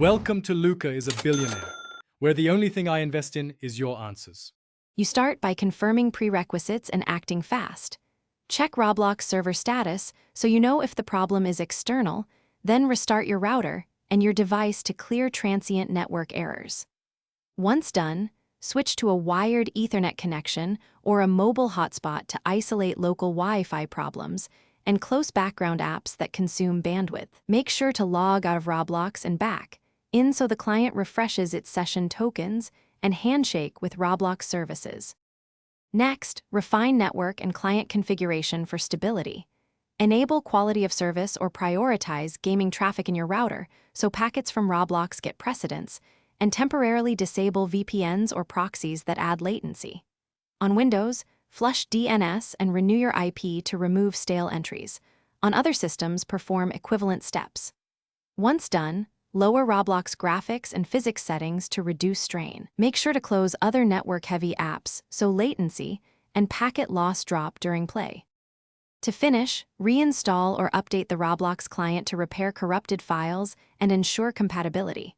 Welcome to Luca is a Billionaire, where the only thing I invest in is your answers. You start by confirming prerequisites and acting fast. Check Roblox server status so you know if the problem is external, then restart your router and your device to clear transient network errors. Once done, switch to a wired Ethernet connection or a mobile hotspot to isolate local Wi-Fi problems and close background apps that consume bandwidth. Make sure to log out of Roblox and back in so the client refreshes its session tokens and handshake with Roblox services. Next, refine network and client configuration for stability. Enable quality of service or prioritize gaming traffic in your router so packets from Roblox get precedence, and temporarily disable VPNs or proxies that add latency. On Windows, flush DNS and renew your IP to remove stale entries. On other systems, perform equivalent steps. Once done, lower Roblox graphics and physics settings to reduce strain. Make sure to close other network-heavy apps so latency and packet loss drop during play. To finish, reinstall or update the Roblox client to repair corrupted files and ensure compatibility.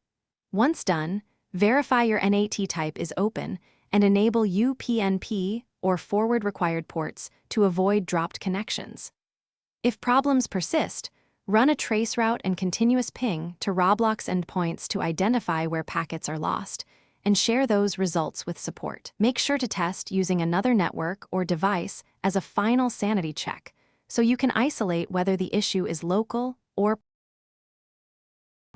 Once done, verify your NAT type is open and enable UPnP or forward required ports to avoid dropped connections. If problems persist, run a traceroute and continuous ping to Roblox endpoints to identify where packets are lost, and share those results with support. Make sure to test using another network or device as a final sanity check, so you can isolate whether the issue is local or.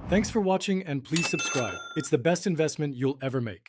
Thanks for watching and please subscribe. It's the best investment you'll ever make.